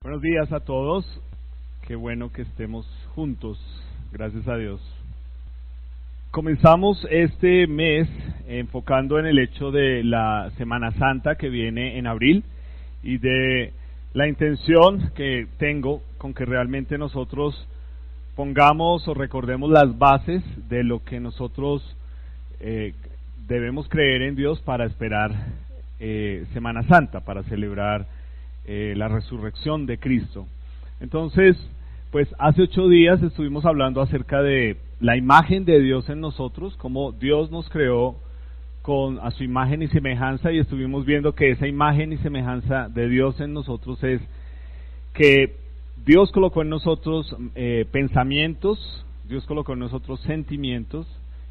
Buenos días a todos, qué bueno que estemos juntos, gracias a Dios. Comenzamos este mes enfocando en el hecho de la Semana Santa que viene en abril y de la intención que tengo con que realmente nosotros pongamos o recordemos las bases de lo que nosotros debemos creer en Dios para esperar Semana Santa, para celebrar la resurrección de Cristo. Entonces, pues hace 8 días estuvimos hablando acerca de la imagen de Dios en nosotros, cómo Dios nos creó a su imagen y semejanza, y estuvimos viendo que esa imagen y semejanza de Dios en nosotros es que Dios colocó en nosotros pensamientos, Dios colocó en nosotros sentimientos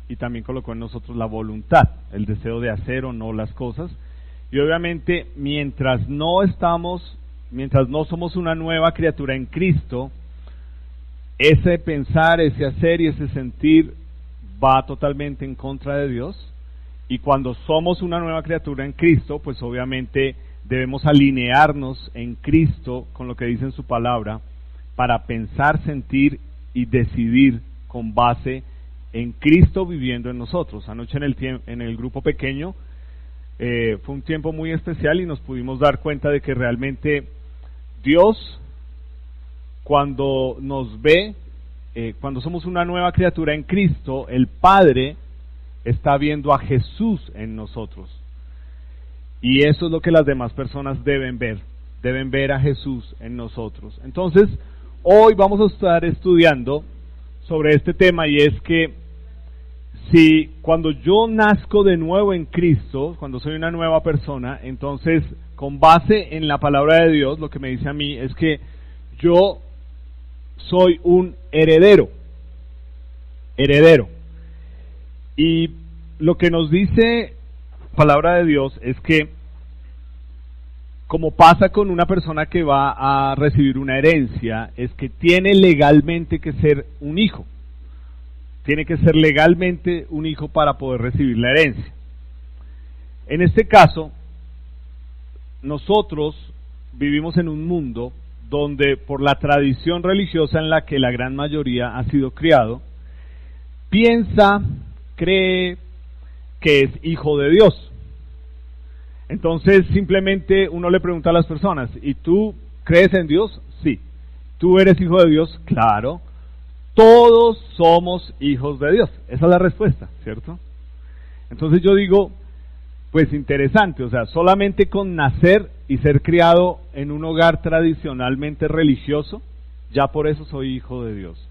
y también colocó en nosotros la voluntad, el deseo de hacer o no las cosas. Y obviamente mientras no somos una nueva criatura en Cristo, ese pensar, ese hacer y ese sentir va totalmente en contra de Dios. Y cuando somos una nueva criatura en Cristo, pues obviamente debemos alinearnos en Cristo con lo que dice en su palabra para pensar, sentir y decidir con base en Cristo viviendo en nosotros. Anoche en el grupo pequeño fue un tiempo muy especial y nos pudimos dar cuenta de que realmente Dios, cuando nos ve, cuando somos una nueva criatura en Cristo, el Padre está viendo a Jesús en nosotros. Y eso es lo que las demás personas deben ver a Jesús en nosotros. Entonces, hoy vamos a estar estudiando sobre este tema, y es que si cuando yo nazco de nuevo en Cristo, cuando soy una nueva persona, entonces con base en la palabra de Dios, lo que me dice a mí es que yo soy un heredero. Y lo que nos dice la palabra de Dios es que, como pasa con una persona que va a recibir una herencia, es que tiene legalmente que ser un hijo. Tiene que ser legalmente un hijo para poder recibir la herencia. En este caso, nosotros vivimos en un mundo donde, por la tradición religiosa en la que la gran mayoría ha sido criado, cree que es hijo de Dios. Entonces simplemente uno le pregunta a las personas: ¿y tú crees en Dios? Sí. ¿Tú eres hijo de Dios? Claro. Todos somos hijos de Dios. Esa es la respuesta, ¿cierto? Entonces yo digo, pues interesante, o sea, solamente con nacer y ser criado en un hogar tradicionalmente religioso, ya por eso soy hijo de Dios.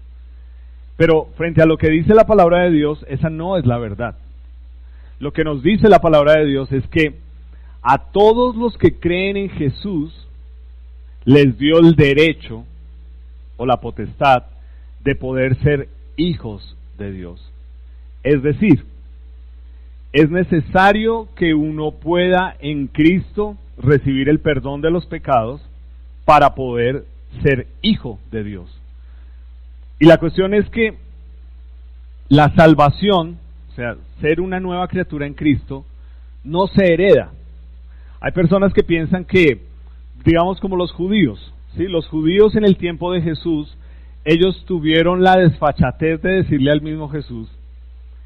Pero frente a lo que dice la palabra de Dios, esa no es la verdad. Lo que nos dice la palabra de Dios es que a todos los que creen en Jesús les dio el derecho o la potestad de poder ser hijos de Dios. Es decir, es necesario que uno pueda en Cristo recibir el perdón de los pecados para poder ser hijo de Dios. Y la cuestión es que la salvación, o sea, ser una nueva criatura en Cristo, no se hereda. Hay personas que piensan que, digamos como los judíos, ¿sí? Los judíos en el tiempo de Jesús, ellos tuvieron la desfachatez de decirle al mismo Jesús: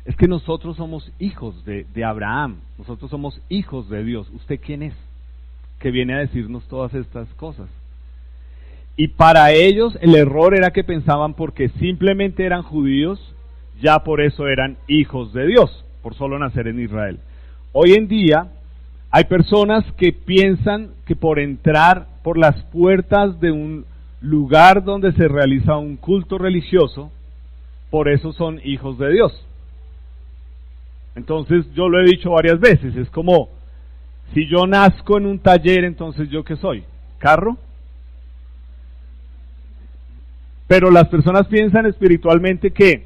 es que nosotros somos hijos de Abraham, nosotros somos hijos de Dios. ¿Usted quién es que viene a decirnos todas estas cosas? Y para ellos el error era que pensaban porque simplemente eran judíos, ya por eso eran hijos de Dios, por solo nacer en Israel. Hoy en día hay personas que piensan que por entrar por las puertas de un lugar donde se realiza un culto religioso, por eso son hijos de Dios. Entonces yo lo he dicho varias veces, es como si yo nazco en un taller, entonces ¿yo qué soy? ¿Carro? Pero las personas piensan espiritualmente que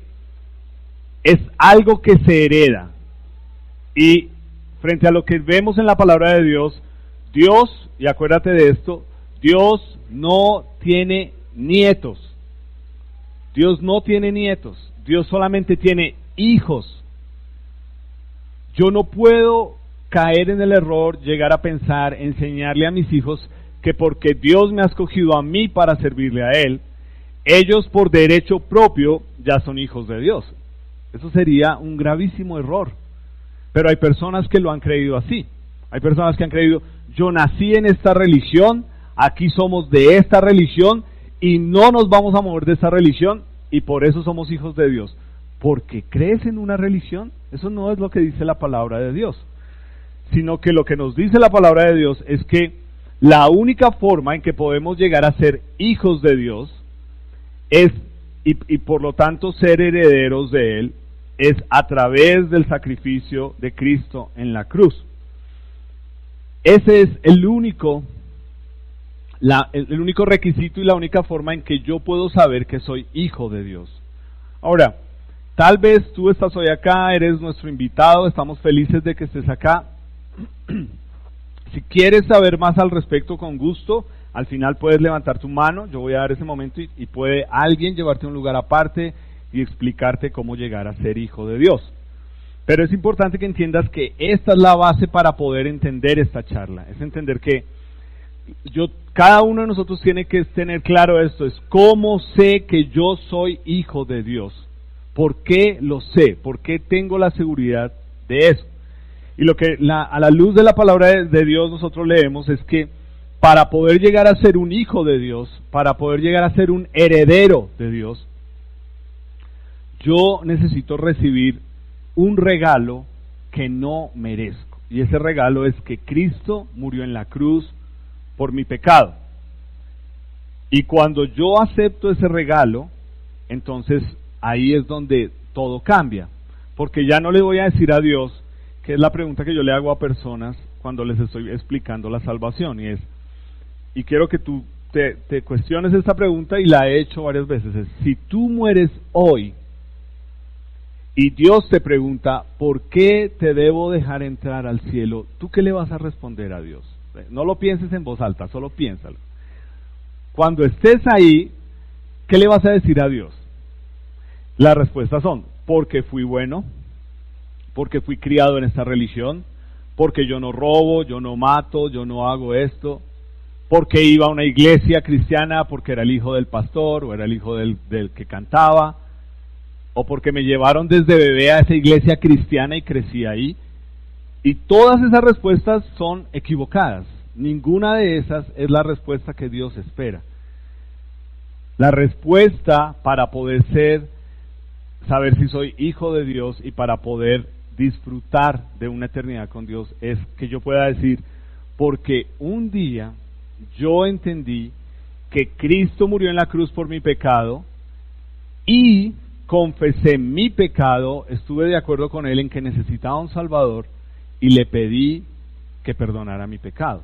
es algo que se hereda, y frente a lo que vemos en la palabra de Dios, Dios, y acuérdate de esto, Dios no tiene nietos. Dios no tiene nietos. Dios solamente tiene hijos. Yo no puedo caer en el error, llegar a pensar, enseñarle a mis hijos que porque Dios me ha escogido a mí para servirle a Él, ellos por derecho propio ya son hijos de Dios. Eso sería un gravísimo error. Pero hay personas que lo han creído así. Hay personas que han creído, yo nací en esta religión, aquí somos de esta religión y no nos vamos a mover de esta religión y por eso somos hijos de Dios. ¿Porque crees en una religión? Eso no es lo que dice la palabra de Dios. Sino que lo que nos dice la palabra de Dios es que la única forma en que podemos llegar a ser hijos de Dios es, y por lo tanto ser herederos de Él, es a través del sacrificio de Cristo en la cruz. Ese es el único requisito y la única forma en que yo puedo saber que soy hijo de Dios. Ahora, tal vez tú estás hoy acá, eres nuestro invitado, estamos felices de que estés acá. Si quieres saber más al respecto, con gusto, al final puedes levantar tu mano, yo voy a dar ese momento y puede alguien llevarte a un lugar aparte y explicarte cómo llegar a ser hijo de Dios. Pero es importante que entiendas que esta es la base para poder entender esta charla, es entender que cada uno de nosotros tiene que tener claro esto, es cómo sé que yo soy hijo de Dios, por qué lo sé, por qué tengo la seguridad de eso. Y lo que a la luz de la palabra de Dios nosotros leemos es que para poder llegar a ser un hijo de Dios, para poder llegar a ser un heredero de Dios, yo necesito recibir un regalo que no merezco. Y ese regalo es que Cristo murió en la cruz por mi pecado. Y cuando yo acepto ese regalo, entonces ahí es donde todo cambia. Porque ya no le voy a decir a Dios, que es la pregunta que yo le hago a personas cuando les estoy explicando la salvación, y quiero que tú te cuestiones esta pregunta, y la he hecho varias veces, es: si tú mueres hoy, y Dios te pregunta, ¿por qué te debo dejar entrar al cielo? ¿Tú qué le vas a responder a Dios? No lo pienses en voz alta, solo piénsalo. Cuando estés ahí, ¿qué le vas a decir a Dios? Las respuestas son: porque fui bueno, porque fui criado en esta religión, porque yo no robo, yo no mato, yo no hago esto, porque iba a una iglesia cristiana, porque era el hijo del pastor, o era el hijo del que cantaba, o porque me llevaron desde bebé a esa iglesia cristiana y crecí ahí. Y todas esas respuestas son equivocadas. Ninguna de esas es la respuesta que Dios espera. La respuesta para poder saber si soy hijo de Dios y para poder disfrutar de una eternidad con Dios es que yo pueda decir: porque un día yo entendí que Cristo murió en la cruz por mi pecado y confesé mi pecado, estuve de acuerdo con Él en que necesitaba un Salvador y le pedí que perdonara mi pecado.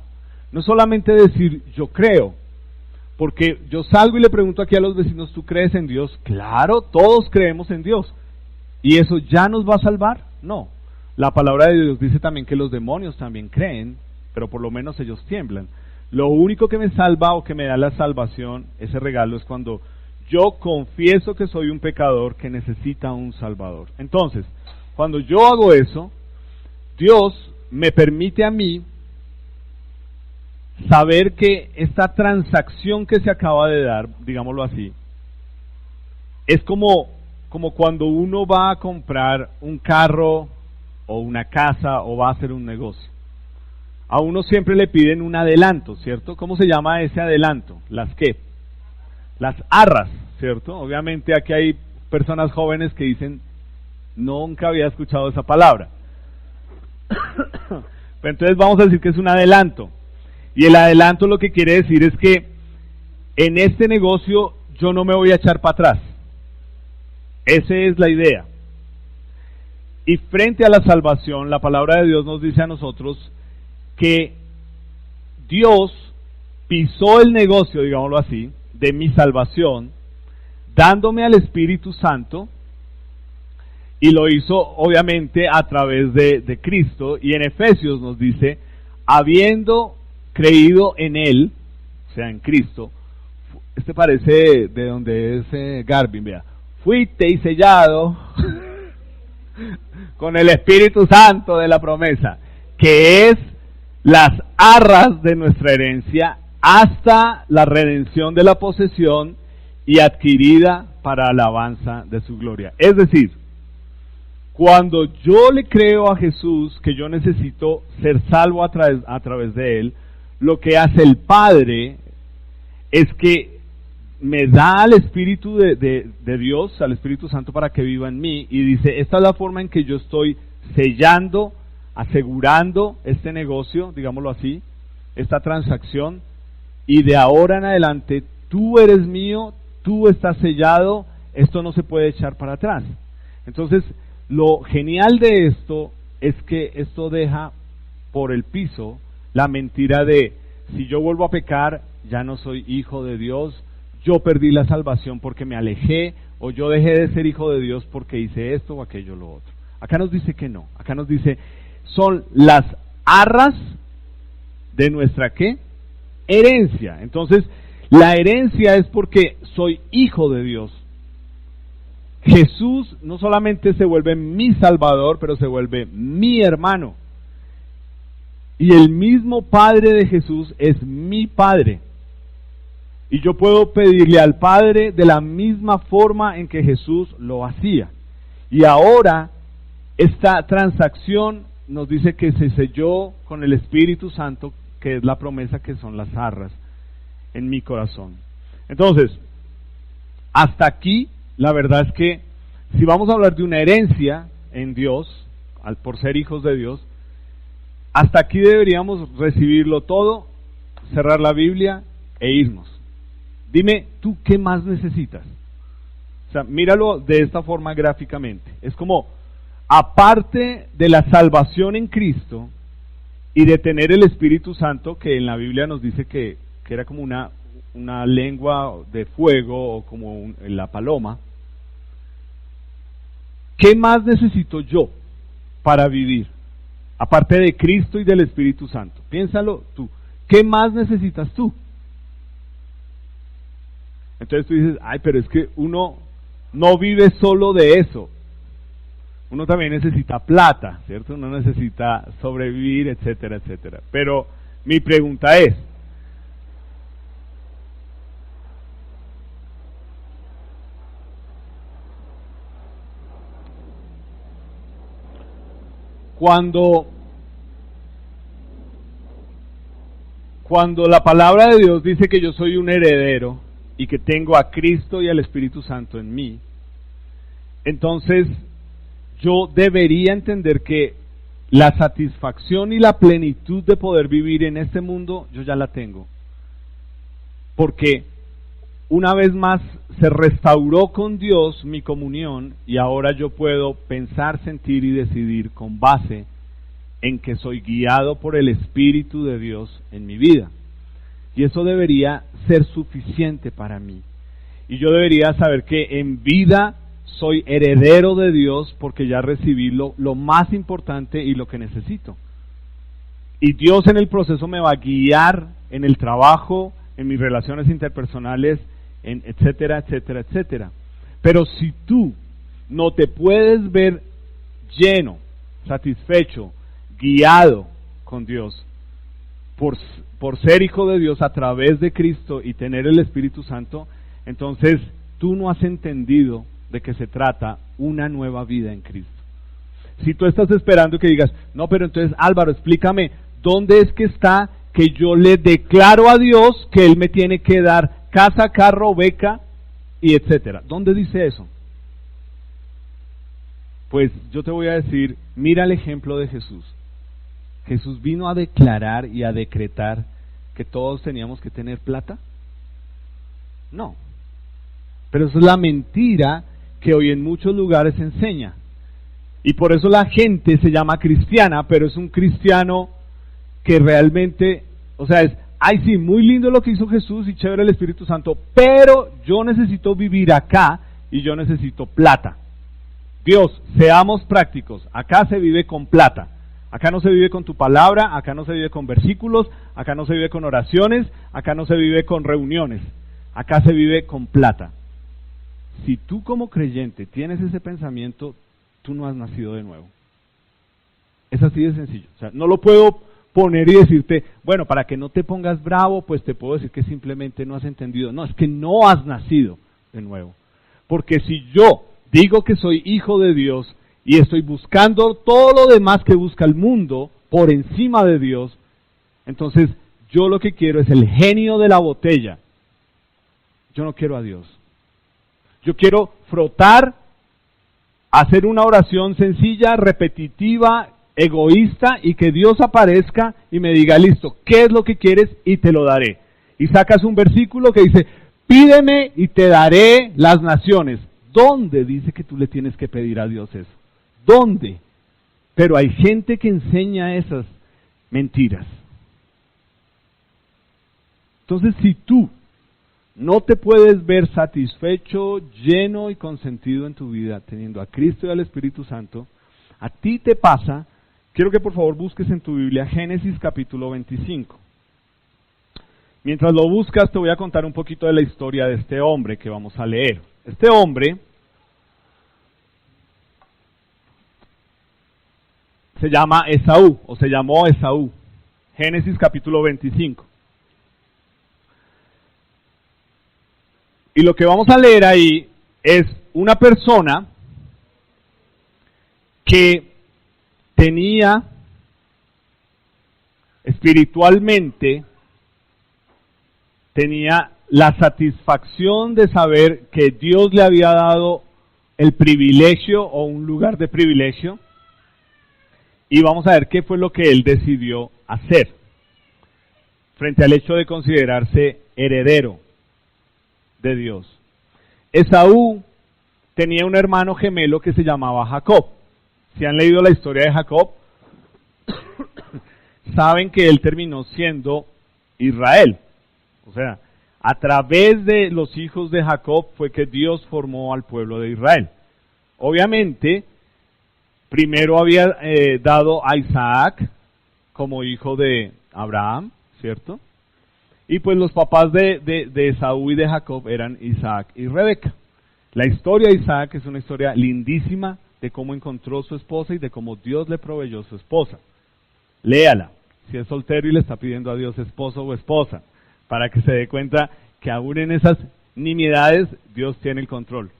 No solamente decir yo creo, porque yo salgo y le pregunto aquí a los vecinos: ¿tú crees en Dios? Claro, todos creemos en Dios. ¿Y eso ya nos va a salvar? No. La palabra de Dios dice también que los demonios también creen, pero por lo menos ellos tiemblan. Lo único que me salva o que me da la salvación, ese regalo, es cuando yo confieso que soy un pecador que necesita un Salvador. Entonces, cuando yo hago eso, Dios me permite a mí saber que esta transacción que se acaba de dar, digámoslo así, es como cuando uno va a comprar un carro o una casa o va a hacer un negocio. A uno siempre le piden un adelanto, ¿cierto? ¿Cómo se llama ese adelanto? ¿Las qué? Las arras, ¿cierto? Obviamente aquí hay personas jóvenes que dicen: nunca había escuchado esa palabra. Pero entonces vamos a decir que es un adelanto. Y el adelanto lo que quiere decir es que en este negocio yo no me voy a echar para atrás. Esa es la idea. Y frente a la salvación, la palabra de Dios nos dice a nosotros que Dios pisó el negocio, digámoslo así, de mi salvación, dándome al Espíritu Santo, y lo hizo obviamente a través de Cristo. Y en Efesios nos dice: habiendo creído en Él, o sea, en Cristo. Este parece de donde es Garvin, vea: fuiste y sellado con el Espíritu Santo de la promesa, que es las arras de nuestra herencia hasta la redención de la posesión y adquirida para alabanza de su gloria. Es decir, cuando yo le creo a Jesús que yo necesito ser salvo a través de Él, lo que hace el Padre es que me da al Espíritu de Dios, al Espíritu Santo para que viva en mí, y dice, esta es la forma en que yo estoy sellando, asegurando este negocio, digámoslo así, esta transacción, y de ahora en adelante tú eres mío, tú estás sellado, esto no se puede echar para atrás. Entonces, lo genial de esto es que esto deja por el piso la mentira de, si yo vuelvo a pecar, ya no soy hijo de Dios, yo perdí la salvación porque me alejé, o yo dejé de ser hijo de Dios porque hice esto o aquello o lo otro. Acá nos dice que no, acá nos dice, son las arras de nuestra ¿qué? Herencia. Entonces, la herencia es porque soy hijo de Dios. Jesús no solamente se vuelve mi Salvador, pero se vuelve mi hermano. Y el mismo Padre de Jesús es mi Padre. Y yo puedo pedirle al Padre de la misma forma en que Jesús lo hacía. Y ahora, esta transacción nos dice que se selló con el Espíritu Santo, que es la promesa que son las arras en mi corazón. Entonces, hasta aquí, la verdad es que si vamos a hablar de una herencia en Dios, por ser hijos de Dios, hasta aquí deberíamos recibirlo todo, cerrar la Biblia e irnos. Dime, ¿tú qué más necesitas? O sea, míralo de esta forma gráficamente. Es como, aparte de la salvación en Cristo y de tener el Espíritu Santo, que en la Biblia nos dice que era como una lengua de fuego o como la paloma, ¿qué más necesito yo para vivir? Aparte de Cristo y del Espíritu Santo. Piénsalo tú. ¿Qué más necesitas tú? Entonces tú dices, ay, pero es que uno no vive solo de eso. Uno también necesita plata, ¿cierto? Uno necesita sobrevivir, etcétera, etcétera. Pero mi pregunta es, cuando la palabra de Dios dice que yo soy un heredero y que tengo a Cristo y al Espíritu Santo en mí, entonces yo debería entender que la satisfacción y la plenitud de poder vivir en este mundo, yo ya la tengo. Porque una vez más se restauró con Dios mi comunión y ahora yo puedo pensar, sentir y decidir con base en que soy guiado por el Espíritu de Dios en mi vida. Y eso debería ser suficiente para mí. Y yo debería saber que en vida soy heredero de Dios porque ya recibí lo más importante y lo que necesito. Y Dios en el proceso me va a guiar en el trabajo, en mis relaciones interpersonales, en etcétera, etcétera, etcétera. Pero si tú no te puedes ver lleno, satisfecho, guiado con Dios, por ser hijo de Dios a través de Cristo y tener el Espíritu Santo, entonces tú no has entendido de qué se trata una nueva vida en Cristo. Si tú estás esperando que digas, no, pero entonces Álvaro, explícame, ¿dónde es que está que yo le declaro a Dios que Él me tiene que dar casa, carro, beca y etcétera? ¿Dónde dice eso? Pues yo te voy a decir, mira el ejemplo de Jesús. Jesús vino a declarar y a decretar que todos teníamos que tener plata. No. Pero eso es la mentira que hoy en muchos lugares se enseña. Y por eso la gente se llama cristiana, pero es un cristiano que realmente, o sea, ay sí, muy lindo lo que hizo Jesús y chévere el Espíritu Santo, pero yo necesito vivir acá y yo necesito plata. Dios, seamos prácticos, acá se vive con plata. Acá no se vive con tu palabra, acá no se vive con versículos, acá no se vive con oraciones, acá no se vive con reuniones, acá se vive con plata. Si tú como creyente tienes ese pensamiento, tú no has nacido de nuevo. Es así de sencillo. O sea, no lo puedo poner y decirte, bueno, para que no te pongas bravo, pues te puedo decir que simplemente no has entendido. No, es que no has nacido de nuevo. Porque si yo digo que soy hijo de Dios y estoy buscando todo lo demás que busca el mundo por encima de Dios, entonces yo lo que quiero es el genio de la botella. Yo no quiero a Dios. Yo quiero frotar, hacer una oración sencilla, repetitiva, egoísta, y que Dios aparezca y me diga, listo, ¿qué es lo que quieres? Y te lo daré. Y sacas un versículo que dice, pídeme y te daré las naciones. ¿Dónde dice que tú le tienes que pedir a Dios eso? ¿Dónde? Pero hay gente que enseña esas mentiras. Entonces, si tú no te puedes ver satisfecho, lleno y consentido en tu vida, teniendo a Cristo y al Espíritu Santo, a ti te pasa, quiero que por favor busques en tu Biblia Génesis capítulo 25. Mientras lo buscas, te voy a contar un poquito de la historia de este hombre que vamos a leer. Este hombre se llama Esaú, o se llamó Esaú. Génesis capítulo 25. Y lo que vamos a leer ahí es una persona que tenía espiritualmente, tenía la satisfacción de saber que Dios le había dado el privilegio o un lugar de privilegio, y vamos a ver qué fue lo que él decidió hacer frente al hecho de considerarse heredero de Dios. Esaú tenía un hermano gemelo que se llamaba Jacob. Si han leído la historia de Jacob, saben que él terminó siendo Israel. O sea, a través de los hijos de Jacob fue que Dios formó al pueblo de Israel. Obviamente, primero había dado a Isaac como hijo de Abraham, ¿cierto? Y pues los papás de Esaú y de Jacob eran Isaac y Rebeca. La historia de Isaac es una historia lindísima de cómo encontró su esposa y de cómo Dios le proveyó su esposa. Léala, si es soltero y le está pidiendo a Dios esposo o esposa, para que se dé cuenta que aún en esas nimiedades Dios tiene el control.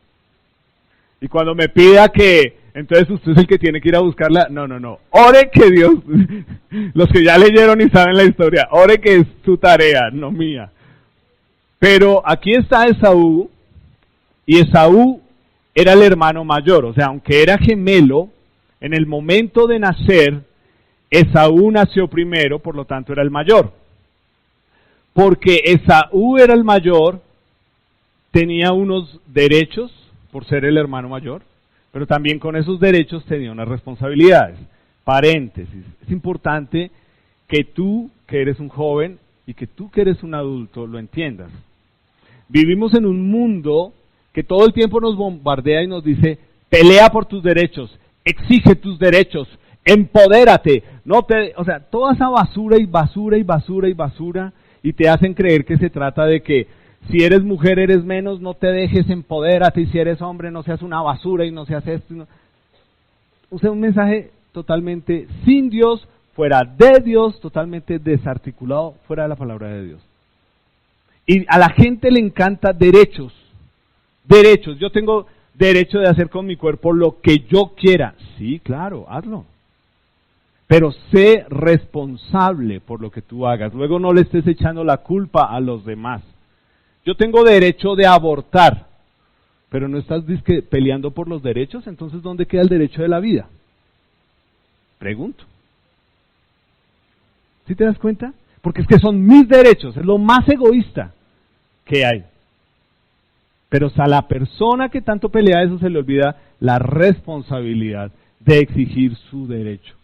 Y cuando me pida que entonces usted es el que tiene que ir a buscarla, no. Ore que Dios, los que ya leyeron y saben la historia, ore que es su tarea, no mía. Pero aquí está Esaú, y Esaú era el hermano mayor, o sea, aunque era gemelo, en el momento de nacer, Esaú nació primero, por lo tanto era el mayor. Porque Esaú era el mayor, tenía unos derechos por ser el hermano mayor, pero también con esos derechos tenía unas responsabilidades. Paréntesis, es importante que tú, que eres un joven, y que tú, que eres un adulto, lo entiendas. Vivimos en un mundo que todo el tiempo nos bombardea y nos dice, pelea por tus derechos, exige tus derechos, empodérate, o sea, toda esa basura y basura y basura y basura, y te hacen creer que se trata de que si eres mujer eres menos, no te dejes, empodérate, y si eres hombre no seas una basura y no seas esto. No. O sea, un mensaje totalmente sin Dios, fuera de Dios, totalmente desarticulado, fuera de la palabra de Dios. Y a la gente le encanta derechos. Derechos, yo tengo derecho de hacer con mi cuerpo lo que yo quiera. Sí, claro, hazlo. Pero sé responsable por lo que tú hagas. Luego no le estés echando la culpa a los demás. Yo tengo derecho de abortar, pero no estás peleando por los derechos, entonces ¿dónde queda el derecho de la vida? Pregunto. ¿Sí te das cuenta? Porque es que son mis derechos, es lo más egoísta que hay. Pero a la persona que tanto pelea eso se le olvida la responsabilidad de exigir su derecho.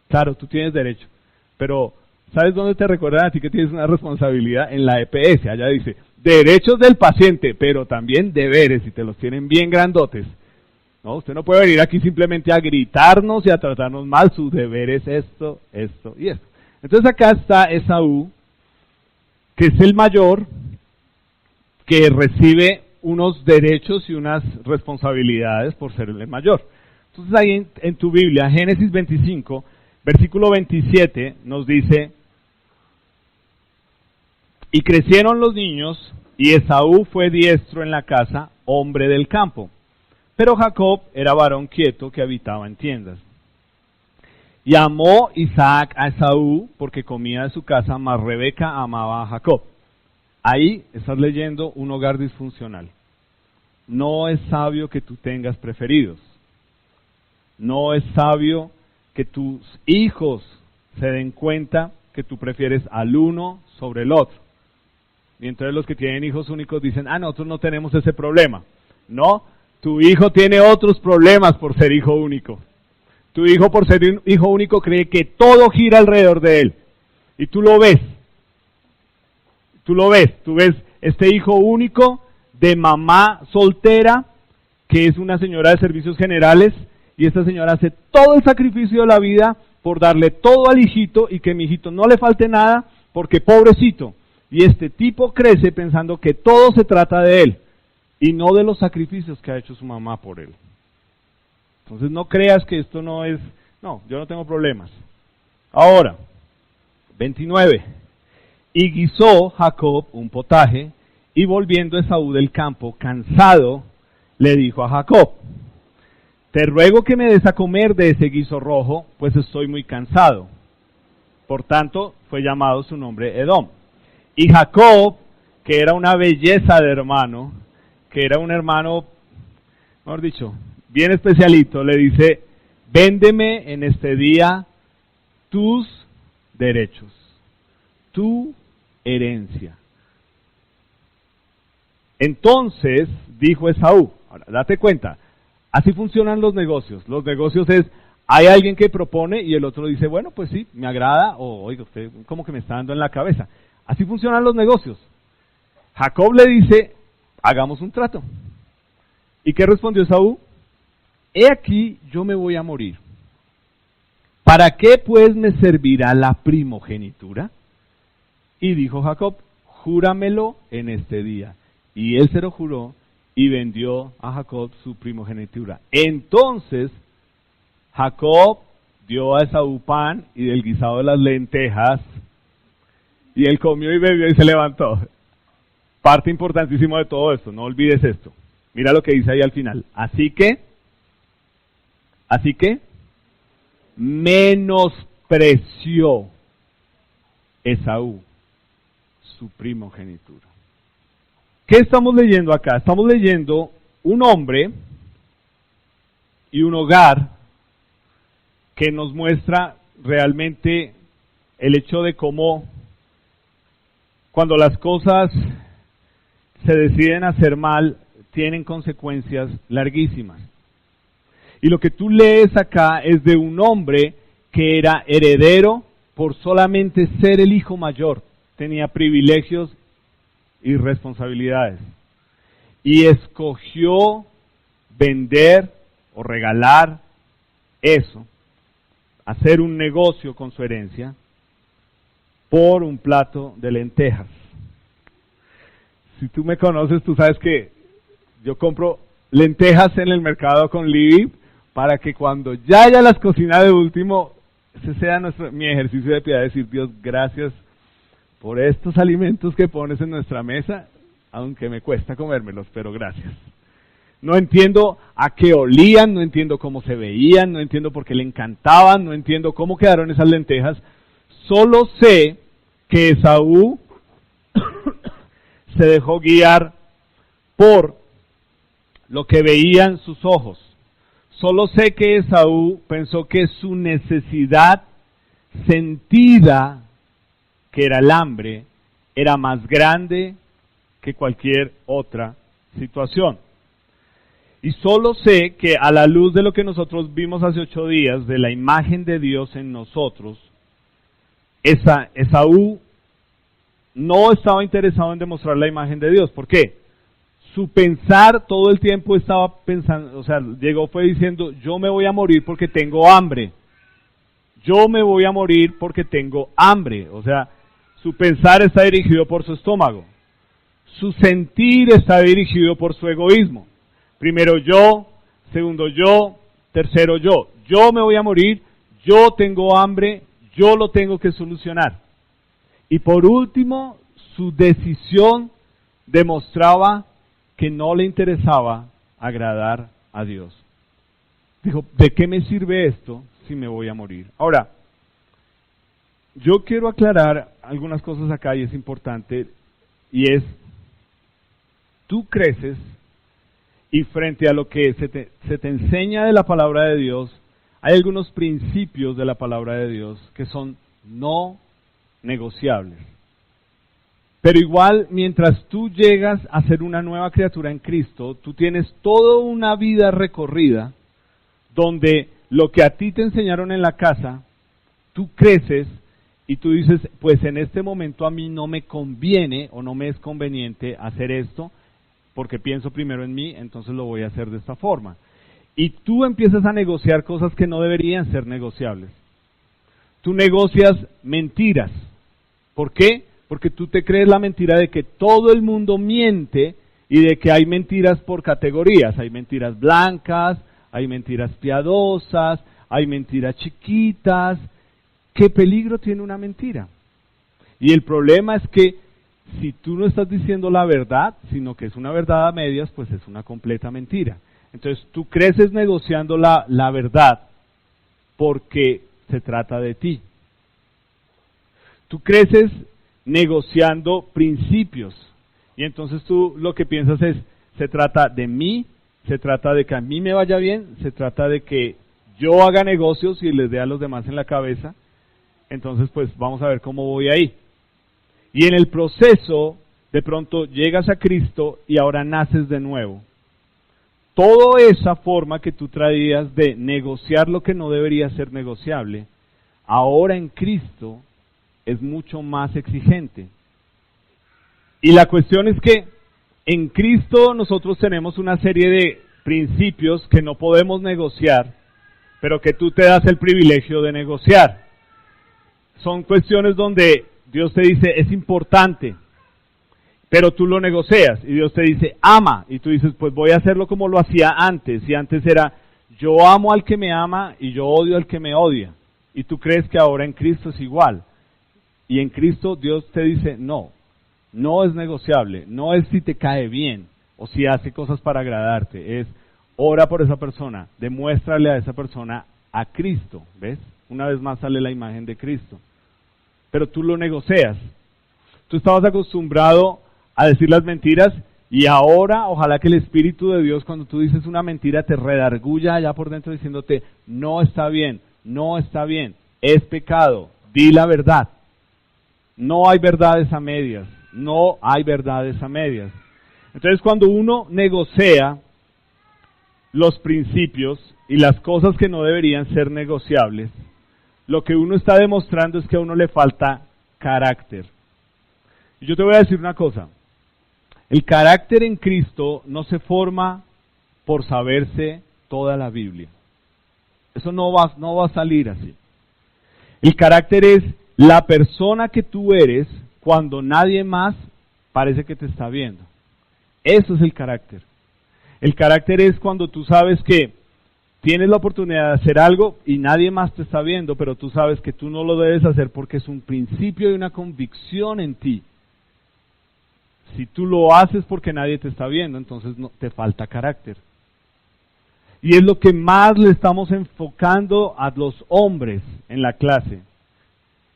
Claro, tú tienes derecho, pero ¿sabes dónde te recuerdan a ti que tienes una responsabilidad? En la EPS, allá dice, derechos del paciente, pero también deberes, y te los tienen bien grandotes. No, usted no puede venir aquí simplemente a gritarnos y a tratarnos mal, su deber es esto, esto y esto. Entonces acá está Esaú, que es el mayor, que recibe unos derechos y unas responsabilidades por ser el mayor. Entonces ahí en tu Biblia, Génesis 25, Versículo 27 nos dice: y crecieron los niños, y Esaú fue diestro en la casa, hombre del campo. Pero Jacob era varón quieto que habitaba en tiendas. Y amó Isaac a Esaú porque comía de su casa, mas Rebeca amaba a Jacob. Ahí estás leyendo un hogar disfuncional. No es sabio que tú tengas preferidos. No es sabio que tus hijos se den cuenta que tú prefieres al uno sobre el otro. Y entonces los que tienen hijos únicos dicen: nosotros no tenemos ese problema. No, tu hijo tiene otros problemas por ser hijo único. Tu hijo, por ser un hijo único, cree que todo gira alrededor de él. Y tú lo ves. Tú ves este hijo único de mamá soltera, que es una señora de servicios generales, y esta señora hace todo el sacrificio de la vida por darle todo al hijito y que mi hijito no le falte nada, porque pobrecito. Y este tipo crece pensando que todo se trata de él y no de los sacrificios que ha hecho su mamá por él. Entonces no creas que esto no es... No, yo no tengo problemas. Ahora, 29. Y guisó Jacob un potaje, y volviendo Esaú del campo, cansado, le dijo a Jacob: te ruego que me des a comer de ese guiso rojo, pues estoy muy cansado. Por tanto, fue llamado su nombre Edom. Y Jacob, que era una belleza de hermano, que era un hermano, mejor dicho, bien especialito, le dice: véndeme en este día tus derechos, tu herencia. Entonces dijo Esaú, ahora date cuenta, así funcionan los negocios. Los negocios es, hay alguien que propone y el otro dice: bueno, pues sí, me agrada, o oiga, usted como que me está dando en la cabeza. Así funcionan los negocios. Jacob le dice: hagamos un trato. ¿Y qué respondió Esaú? He aquí, yo me voy a morir. ¿Para qué pues me servirá la primogenitura? Y dijo Jacob: júramelo en este día. Y él se lo juró y vendió a Jacob su primogenitura. Entonces Jacob dio a Esaú pan y del guisado de las lentejas, y él comió y bebió y se levantó. Parte importantísima de todo esto, no olvides esto. Mira lo que dice ahí al final. Así que, menospreció Esaú su primogenitura. ¿Qué estamos leyendo acá? Estamos leyendo un hombre y un hogar que nos muestra realmente el hecho de cómo cuando las cosas se deciden hacer mal, tienen consecuencias larguísimas. Y lo que tú lees acá es de un hombre que era heredero por solamente ser el hijo mayor. Tenía privilegios y responsabilidades. Y escogió vender o regalar eso, hacer un negocio con su herencia, por un plato de lentejas. Si tú me conoces, tú sabes que yo compro lentejas en el mercado con Libby para que cuando ya haya las cocinas de último, ese sea mi ejercicio de piedad, decir: Dios, gracias por estos alimentos que pones en nuestra mesa, aunque me cuesta comérmelos, pero gracias. No entiendo a qué olían, no entiendo cómo se veían, no entiendo por qué le encantaban, no entiendo cómo quedaron esas lentejas. Solo sé que Esaú se dejó guiar por lo que veían sus ojos. Solo sé que Esaú pensó que su necesidad sentida, que era el hambre, era más grande que cualquier otra situación. Y solo sé que a la luz de lo que nosotros vimos hace 8 días, de la imagen de Dios en nosotros, Esaú no estaba interesado en demostrar la imagen de Dios. ¿Por qué? Su pensar todo el tiempo estaba pensando, o sea, fue diciendo: yo me voy a morir porque tengo hambre. Yo me voy a morir porque tengo hambre. O sea, su pensar está dirigido por su estómago. Su sentir está dirigido por su egoísmo. Primero yo, segundo yo, tercero yo. Yo me voy a morir, yo tengo hambre, yo lo tengo que solucionar. Y por último, su decisión demostraba que no le interesaba agradar a Dios. Dijo, ¿de qué me sirve esto si me voy a morir? Ahora, yo quiero aclarar algunas cosas acá y es importante, y es, tú creces y frente a lo que se te enseña de la palabra de Dios, hay algunos principios de la palabra de Dios que son no negociables. Pero igual, mientras tú llegas a ser una nueva criatura en Cristo, tú tienes toda una vida recorrida donde lo que a ti te enseñaron en la casa, tú creces y tú dices, pues en este momento a mí no me conviene o no me es conveniente hacer esto, porque pienso primero en mí, entonces lo voy a hacer de esta forma. Y tú empiezas a negociar cosas que no deberían ser negociables. Tú negocias mentiras. ¿Por qué? Porque tú te crees la mentira de que todo el mundo miente y de que hay mentiras por categorías. Hay mentiras blancas, hay mentiras piadosas, hay mentiras chiquitas. ¿Qué peligro tiene una mentira? Y el problema es que si tú no estás diciendo la verdad, sino que es una verdad a medias, pues es una completa mentira. Entonces tú creces negociando la verdad porque se trata de ti. Tú creces negociando principios y entonces tú lo que piensas es, se trata de mí, se trata de que a mí me vaya bien, se trata de que yo haga negocios y les dé a los demás en la cabeza, entonces pues vamos a ver cómo voy ahí. Y en el proceso, de pronto llegas a Cristo y ahora naces de nuevo. Toda esa forma que tú traías de negociar lo que no debería ser negociable, ahora en Cristo es mucho más exigente. Y la cuestión es que en Cristo nosotros tenemos una serie de principios que no podemos negociar, pero que tú te das el privilegio de negociar. Son cuestiones donde Dios te dice, es importante, pero tú lo negocias, y Dios te dice, ama, y tú dices, pues voy a hacerlo como lo hacía antes, y antes era, yo amo al que me ama, y yo odio al que me odia, y tú crees que ahora en Cristo es igual, y en Cristo Dios te dice, no es negociable, no es si te cae bien, o si hace cosas para agradarte, es, ora por esa persona, demuéstrale a esa persona a Cristo, ¿ves? Una vez más sale la imagen de Cristo. Pero tú lo negocias. Tú estabas acostumbrado a decir las mentiras y ahora ojalá que el Espíritu de Dios cuando tú dices una mentira te redarguya allá por dentro diciéndote no está bien, es pecado, di la verdad. No hay verdades a medias, no hay verdades a medias. Entonces cuando uno negocia los principios y las cosas que no deberían ser negociables, lo que uno está demostrando es que a uno le falta carácter. Y yo te voy a decir una cosa, el carácter en Cristo no se forma por saberse toda la Biblia. Eso no va a salir así. El carácter es la persona que tú eres cuando nadie más parece que te está viendo. Eso es el carácter. El carácter es cuando tú sabes que tienes la oportunidad de hacer algo y nadie más te está viendo, pero tú sabes que tú no lo debes hacer porque es un principio y una convicción en ti. Si tú lo haces porque nadie te está viendo, entonces no, te falta carácter. Y es lo que más le estamos enfocando a los hombres en la clase.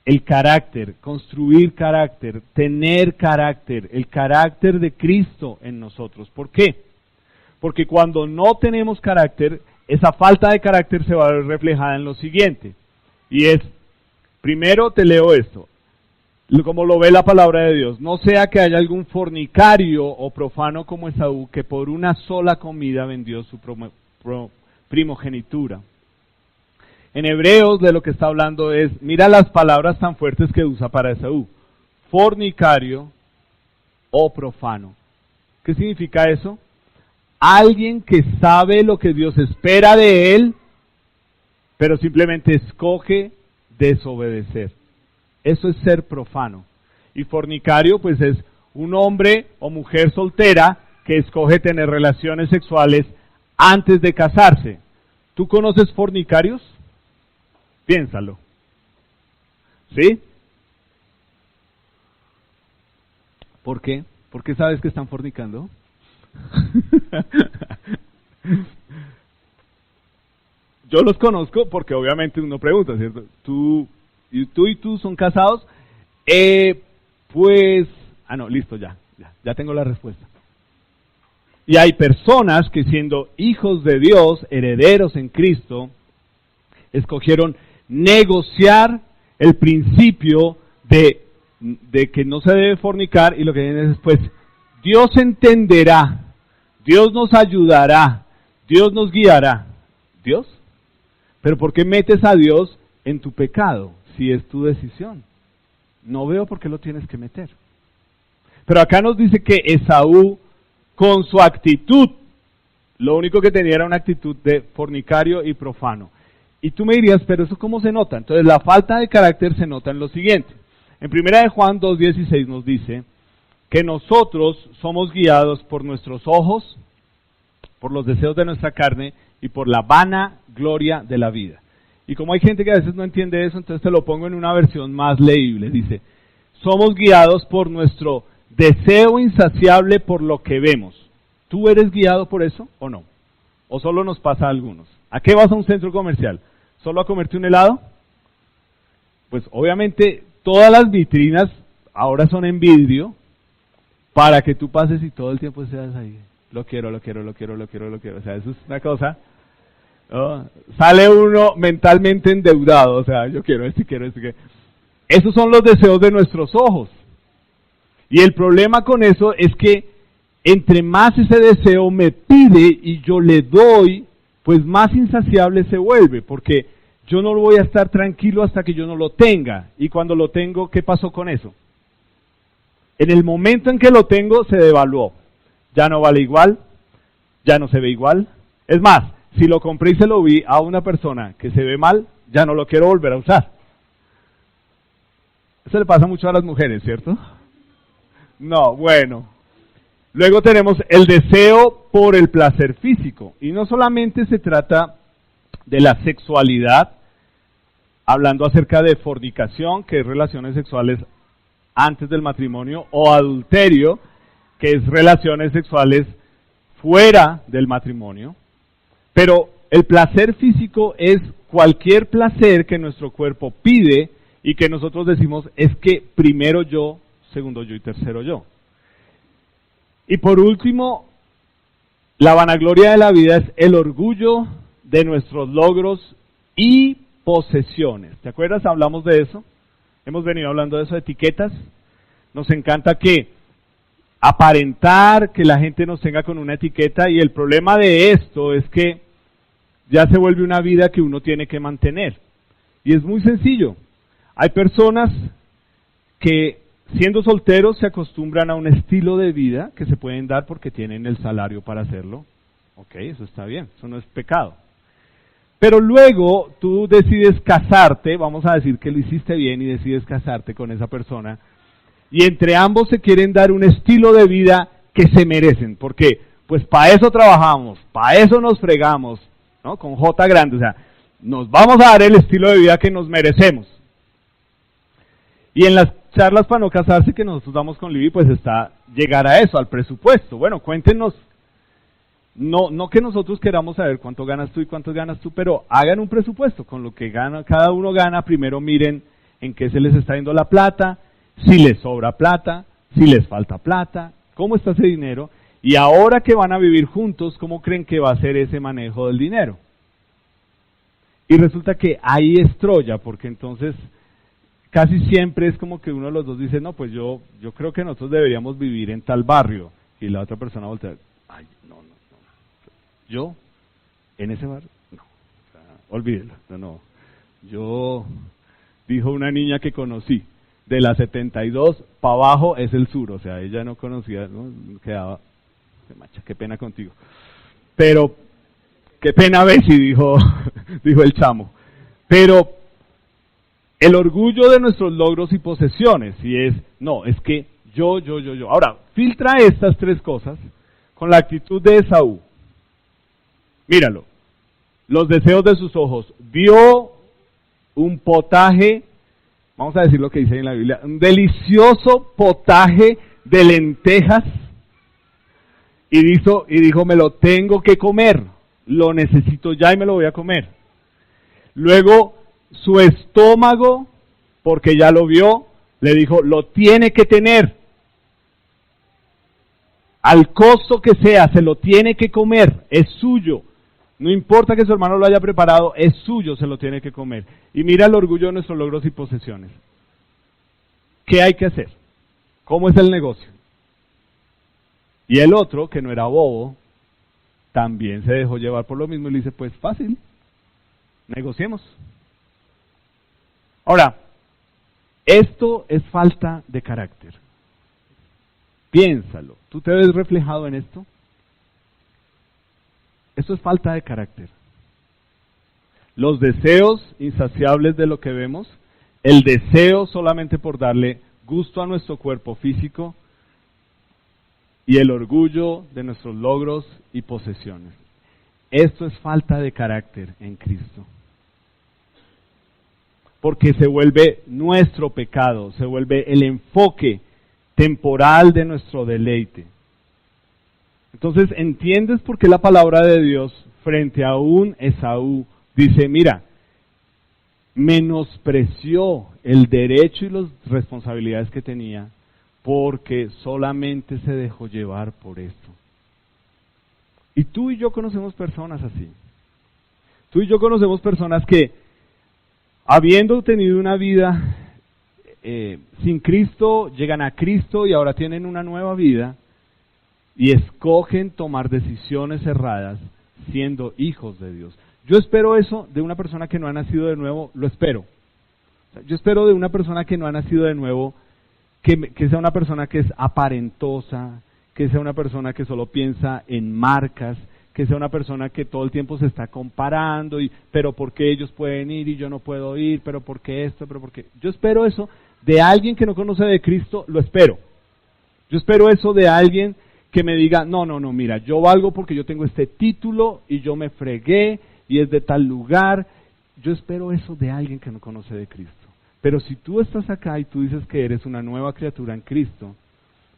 El carácter, construir carácter, tener carácter, el carácter de Cristo en nosotros. ¿Por qué? Porque cuando no tenemos carácter, esa falta de carácter se va a ver reflejada en lo siguiente. Y es, primero te leo esto, como lo ve la palabra de Dios. No sea que haya algún fornicario o profano como Esaú, que por una sola comida vendió su primogenitura. En Hebreos de lo que está hablando es, mira las palabras tan fuertes que usa para Esaú. Fornicario o profano. ¿Qué significa eso? Alguien que sabe lo que Dios espera de él, pero simplemente escoge desobedecer. Eso es ser profano. Y fornicario, pues es un hombre o mujer soltera que escoge tener relaciones sexuales antes de casarse. ¿Tú conoces fornicarios? Piénsalo. ¿Sí? ¿Por qué? ¿Por qué sabes que están fornicando? Yo los conozco porque obviamente uno pregunta, ¿cierto? Tú y tú son casados. No, listo, ya tengo la respuesta. Y hay personas que siendo hijos de Dios, herederos en Cristo, escogieron negociar el principio de que no se debe fornicar, y lo que viene es después, Dios entenderá, Dios nos ayudará, Dios nos guiará. ¿Dios? ¿Pero por qué metes a Dios en tu pecado si es tu decisión? No veo por qué lo tienes que meter. Pero acá nos dice que Esaú, con su actitud, lo único que tenía era una actitud de fornicario y profano. Y tú me dirías, pero ¿eso cómo se nota? Entonces la falta de carácter se nota en lo siguiente. En 1 de Juan 2:16 nos dice que nosotros somos guiados por nuestros ojos, por los deseos de nuestra carne y por la vana gloria de la vida. Y como hay gente que a veces no entiende eso, entonces te lo pongo en una versión más leíble. Dice, somos guiados por nuestro deseo insaciable por lo que vemos. ¿Tú eres guiado por eso o no? ¿O solo nos pasa a algunos? ¿A qué vas a un centro comercial? ¿Solo a comerte un helado? Pues obviamente todas las vitrinas ahora son en vidrio para que tú pases y todo el tiempo seas ahí. Lo quiero. O sea, eso es una cosa. Sale uno mentalmente endeudado. O sea, yo quiero esto. Esos son los deseos de nuestros ojos. Y el problema con eso es que entre más ese deseo me pide y yo le doy, pues más insaciable se vuelve, porque yo no voy a estar tranquilo hasta que yo no lo tenga. Y cuando lo tengo, ¿qué pasó con eso? En el momento en que lo tengo, se devaluó. Ya no vale igual, ya no se ve igual. Es más, si lo compré y se lo vi a una persona que se ve mal, ya no lo quiero volver a usar. Eso le pasa mucho a las mujeres, ¿cierto? No, bueno. Luego tenemos el deseo por el placer físico. Y no solamente se trata de la sexualidad, hablando acerca de fornicación, que es relaciones sexuales antes del matrimonio, o adulterio, que es relaciones sexuales fuera del matrimonio. Pero el placer físico es cualquier placer que nuestro cuerpo pide y que nosotros decimos es que primero yo, segundo yo y tercero yo. Y por último, la vanagloria de la vida es el orgullo de nuestros logros y posesiones. ¿Te acuerdas? Hablamos de eso. Hemos venido hablando de eso, de etiquetas. Nos encanta que aparentar que la gente nos tenga con una etiqueta, y el problema de esto es que ya se vuelve una vida que uno tiene que mantener. Y es muy sencillo. Hay personas que siendo solteros se acostumbran a un estilo de vida que se pueden dar porque tienen el salario para hacerlo. Ok, eso está bien, eso no es pecado. Pero luego tú decides casarte, vamos a decir que lo hiciste bien y decides casarte con esa persona, y entre ambos se quieren dar un estilo de vida que se merecen. ¿Por qué? Pues para eso trabajamos, para eso nos fregamos, ¿no? Con J grande, o sea, nos vamos a dar el estilo de vida que nos merecemos. Y en las charlas para no casarse que nosotros damos con Libby, pues está llegar a eso, al presupuesto. Bueno, cuéntenos, no que nosotros queramos saber cuánto ganas tú y cuánto ganas tú, pero hagan un presupuesto con lo que gana, cada uno gana. Primero miren en qué se les está yendo la plata, si les sobra plata, si les falta plata, cómo está ese dinero, y ahora que van a vivir juntos, ¿cómo creen que va a ser ese manejo del dinero? Y resulta que ahí es Troya, porque entonces casi siempre es como que uno de los dos dice, no, pues yo creo que nosotros deberíamos vivir en tal barrio, y la otra persona voltea, ay, no, yo, en ese barrio, no, o sea, olvídelo, no, yo, dijo una niña que conocí, de la 72 para abajo es el sur, o sea, ella no conocía, ¿no? Quedaba, macha, qué pena contigo, pero, qué pena Bessie, dijo el chamo, pero el orgullo de nuestros logros y posesiones, y es, no, es que yo. Ahora, filtra estas tres cosas con la actitud de Esaú. Míralo, los deseos de sus ojos, vio un potaje, vamos a decir lo que dice en la Biblia, un delicioso potaje de lentejas, y dijo, me lo tengo que comer, lo necesito ya y me lo voy a comer. Luego su estómago, porque ya lo vio, le dijo, lo tiene que tener. Al costo que sea, se lo tiene que comer, es suyo. No importa que su hermano lo haya preparado, es suyo, se lo tiene que comer. Y mira el orgullo de nuestros logros y posesiones. ¿Qué hay que hacer? ¿Cómo es el negocio? Y el otro, que no era bobo, también se dejó llevar por lo mismo y le dice, pues fácil, negociemos. Ahora, esto es falta de carácter. Piénsalo, ¿tú te ves reflejado en esto? Esto es falta de carácter. Los deseos insaciables de lo que vemos, el deseo solamente por darle gusto a nuestro cuerpo físico y el orgullo de nuestros logros y posesiones. Esto es falta de carácter en Cristo. Porque se vuelve nuestro pecado, se vuelve el enfoque temporal de nuestro deleite. Entonces, ¿entiendes por qué la palabra de Dios frente a un Esaú dice, mira, menospreció el derecho y las responsabilidades que tenía porque solamente se dejó llevar por esto? Y tú y yo conocemos personas así. Tú y yo conocemos personas que, habiendo tenido una vida sin Cristo, llegan a Cristo y ahora tienen una nueva vida y escogen tomar decisiones erradas siendo hijos de Dios. Yo espero eso de una persona que no ha nacido de nuevo, lo espero. Yo espero de una persona que no ha nacido de nuevo que sea una persona que es aparentosa, que sea una persona que solo piensa en marcas, que sea una persona que todo el tiempo se está comparando, pero ¿por qué ellos pueden ir y yo no puedo ir? ¿Pero por qué esto? ¿Pero por qué? Yo espero eso de alguien que no conoce de Cristo, lo espero. Yo espero eso de alguien que me diga, no, mira, yo valgo porque yo tengo este título y yo me fregué y es de tal lugar. Yo espero eso de alguien que no conoce de Cristo. Pero si tú estás acá y tú dices que eres una nueva criatura en Cristo,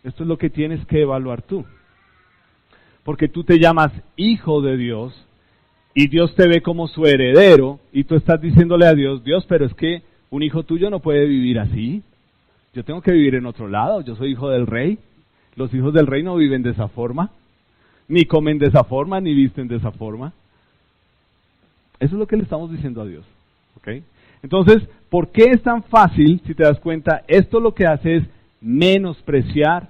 esto es lo que tienes que evaluar tú. Porque tú te llamas hijo de Dios y Dios te ve como su heredero y tú estás diciéndole a Dios, Dios, pero es que un hijo tuyo no puede vivir así. Yo tengo que vivir en otro lado, yo soy hijo del rey. Los hijos del rey no viven de esa forma, ni comen de esa forma, ni visten de esa forma. Eso es lo que le estamos diciendo a Dios. ¿Okay? Entonces, ¿por qué es tan fácil, si te das cuenta, esto lo que hace es menospreciar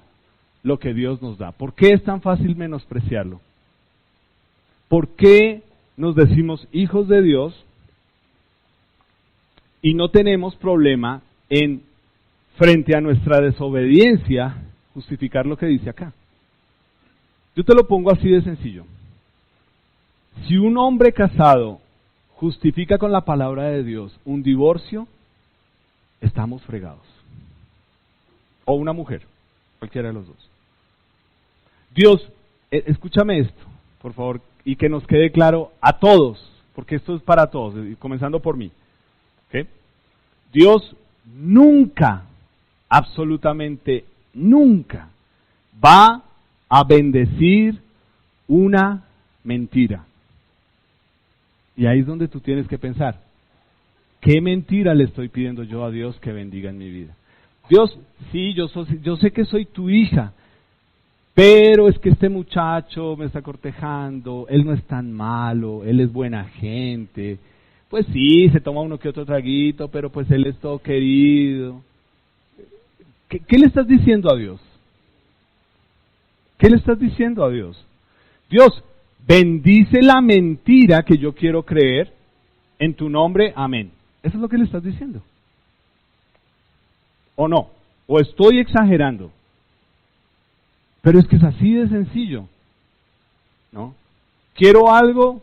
lo que Dios nos da? ¿Por qué es tan fácil menospreciarlo? ¿Por qué nos decimos hijos de Dios y no tenemos problema en, frente a nuestra desobediencia, justificar lo que dice acá? Yo te lo pongo así de sencillo. Si un hombre casado justifica con la palabra de Dios un divorcio, estamos fregados. O una mujer, cualquiera de los dos. Dios, escúchame esto, por favor, y que nos quede claro a todos, porque esto es para todos, comenzando por mí. ¿Okay? Dios nunca, absolutamente nunca, va a bendecir una mentira. Y ahí es donde tú tienes que pensar, ¿qué mentira le estoy pidiendo yo a Dios que bendiga en mi vida? Dios, sí, yo sé que soy tu hija, pero es que este muchacho me está cortejando, él no es tan malo, él es buena gente, pues sí, se toma uno que otro traguito, pero pues él es todo querido. ¿Qué le estás diciendo a Dios? ¿Qué le estás diciendo a Dios? Dios, bendice la mentira que yo quiero creer, en tu nombre, amén. Eso es lo que le estás diciendo. ¿O no? ¿O estoy exagerando? Pero es que es así de sencillo, ¿no? Quiero algo,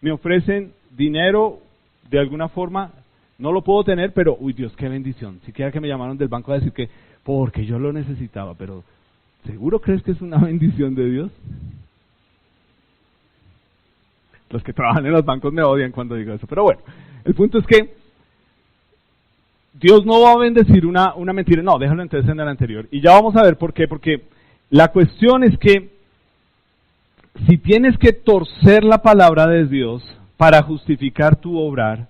me ofrecen dinero de alguna forma, no lo puedo tener, pero, uy Dios, qué bendición. Siquiera que me llamaron del banco a decir que, porque yo lo necesitaba, pero ¿seguro crees que es una bendición de Dios? Los que trabajan en los bancos me odian cuando digo eso, pero bueno, el punto es que Dios no va a bendecir una mentira. No, déjalo entonces en el anterior. Y ya vamos a ver por qué. Porque la cuestión es que si tienes que torcer la palabra de Dios para justificar tu obrar,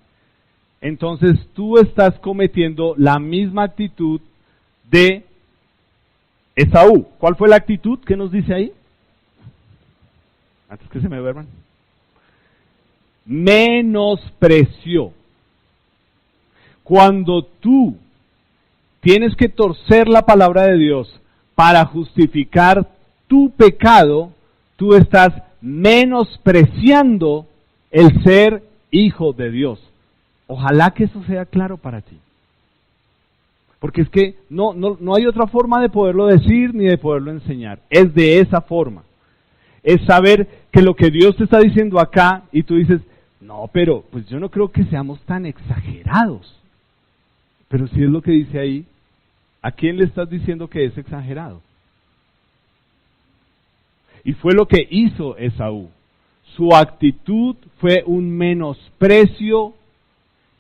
entonces tú estás cometiendo la misma actitud de Esaú. ¿Cuál fue la actitud que nos dice ahí? Antes que se me duerman. Menospreció. Cuando tú tienes que torcer la palabra de Dios para justificar tu pecado, tú estás menospreciando el ser hijo de Dios. Ojalá que eso sea claro para ti. Porque es que no hay otra forma de poderlo decir ni de poderlo enseñar. Es de esa forma. Es saber que lo que Dios te está diciendo acá y tú dices, no, pero pues yo no creo que seamos tan exagerados. Pero si es lo que dice ahí, ¿a quién le estás diciendo que es exagerado? Y fue lo que hizo Esaú. Su actitud fue un menosprecio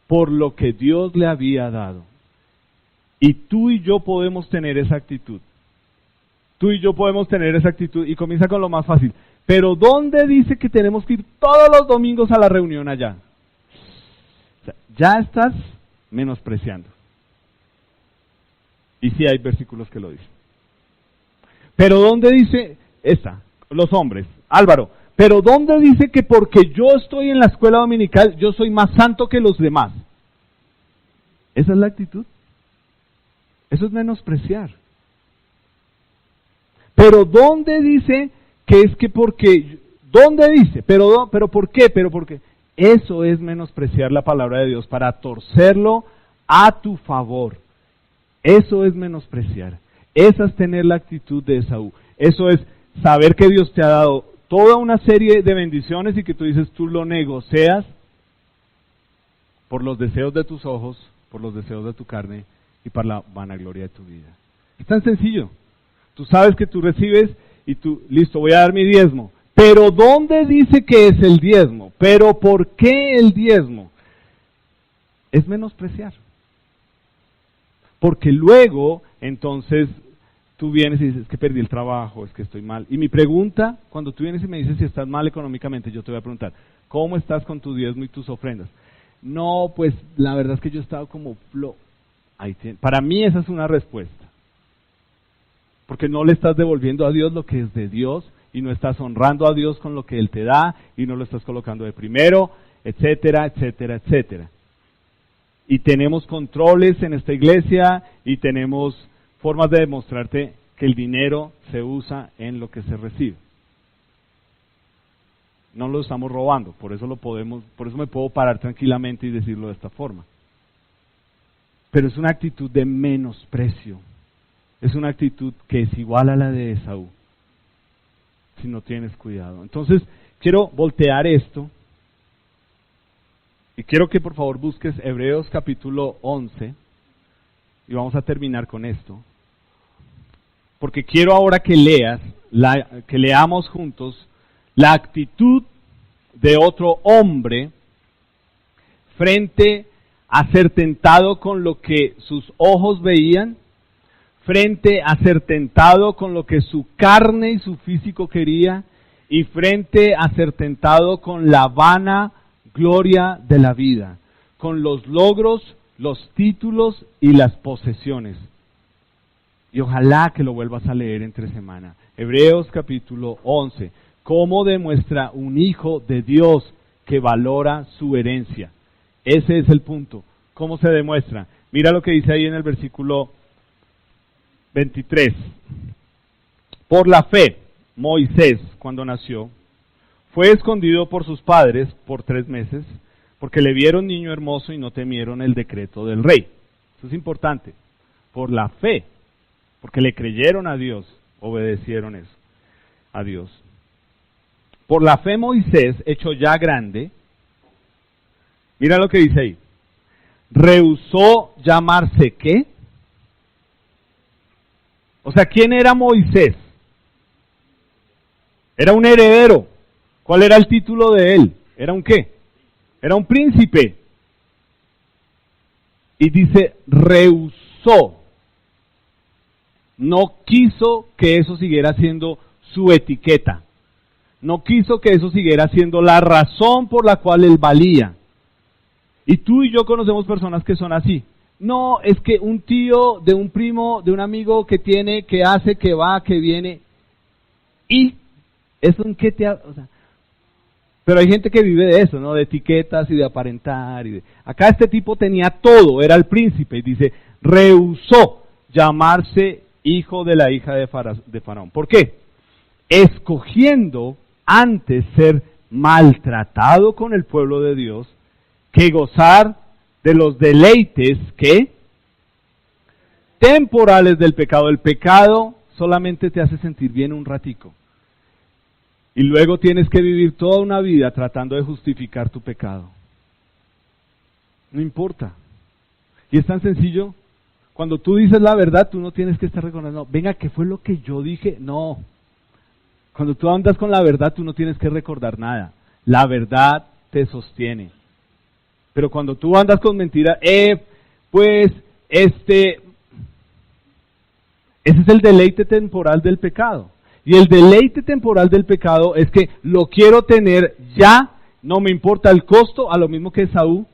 por lo que Dios le había dado. Y tú y yo podemos tener esa actitud. Tú y yo podemos tener esa actitud y comienza con lo más fácil. Pero ¿dónde dice que tenemos que ir todos los domingos a la reunión allá? O sea, ya estás menospreciando. Y sí hay versículos que lo dicen. Pero ¿dónde dice los hombres? Álvaro, pero ¿dónde dice que porque yo estoy en la escuela dominical, yo soy más santo que los demás? ¿Esa es la actitud? Eso es menospreciar. Pero ¿dónde dice que es que porque? ¿Dónde dice? ¿Pero por qué? ¿Pero por qué? Eso es menospreciar la palabra de Dios para torcerlo a tu favor. Eso es menospreciar. Esa es tener la actitud de Esaú. Eso es saber que Dios te ha dado toda una serie de bendiciones y que tú dices, tú lo negocias por los deseos de tus ojos, por los deseos de tu carne y para la vanagloria de tu vida. Es tan sencillo. Tú sabes que tú recibes y tú, listo, voy a dar mi diezmo. Pero ¿dónde dice que es el diezmo? ¿Pero por qué el diezmo? Es menospreciar. Porque luego, entonces, tú vienes y dices, es que perdí el trabajo, es que estoy mal. Y mi pregunta, cuando tú vienes y me dices si estás mal económicamente, yo te voy a preguntar, ¿cómo estás con tu diezmo y tus ofrendas? No, pues la verdad es que yo he estado como Para mí esa es una respuesta. Porque no le estás devolviendo a Dios lo que es de Dios y no estás honrando a Dios con lo que Él te da y no lo estás colocando de primero, etcétera, etcétera, etcétera. Y tenemos controles en esta iglesia y tenemos formas de demostrarte que el dinero se usa en lo que se recibe. No lo estamos robando, por eso me puedo parar tranquilamente y decirlo de esta forma. Pero es una actitud de menosprecio. Es una actitud que es igual a la de Esaú, si no tienes cuidado. Entonces, quiero voltear esto, y quiero que por favor busques Hebreos capítulo 11, y vamos a terminar con esto. Porque quiero ahora que leamos juntos la actitud de otro hombre frente a ser tentado con lo que sus ojos veían, frente a ser tentado con lo que su carne y su físico quería, y frente a ser tentado con la vana gloria de la vida, con los logros, los títulos y las posesiones. Y ojalá que lo vuelvas a leer entre semana. Hebreos capítulo 11. ¿Cómo demuestra un hijo de Dios que valora su herencia? Ese es el punto. ¿Cómo se demuestra? Mira lo que dice ahí en el versículo 23. Por la fe, Moisés, cuando nació, fue escondido por sus padres por 3 meses, porque le vieron niño hermoso y no temieron el decreto del rey. Eso es importante. Por la fe, porque le creyeron a Dios, obedecieron eso, a Dios. Por la fe Moisés, hecho ya grande, mira lo que dice ahí, rehusó llamarse ¿qué? O sea, ¿quién era Moisés? Era un heredero. ¿Cuál era el título de él? ¿Era un qué? Era un príncipe. Y dice, rehusó. No quiso que eso siguiera siendo su etiqueta. No quiso que eso siguiera siendo la razón por la cual él valía. Y tú y yo conocemos personas que son así. No, es que un tío de un primo, de un amigo que tiene, que hace, que va, que viene. ¿Y eso en qué te o sea, pero hay gente que vive de eso, ¿no? De etiquetas y de aparentar. Acá este tipo tenía todo, era el príncipe. Y dice, rehusó llamarse hijo de la hija de Faraón. ¿Por qué? Escogiendo antes ser maltratado con el pueblo de Dios que gozar de los deleites que temporales del pecado. El pecado solamente te hace sentir bien un ratico. Y luego tienes que vivir toda una vida tratando de justificar tu pecado. No importa. Y es tan sencillo. Cuando tú dices la verdad, tú no tienes que estar recordando, venga, ¿qué fue lo que yo dije? No. Cuando tú andas con la verdad, tú no tienes que recordar nada. La verdad te sostiene. Pero cuando tú andas con mentira, ese es el deleite temporal del pecado. Y el deleite temporal del pecado es que lo quiero tener ya, no me importa el costo, a lo mismo que Esaú,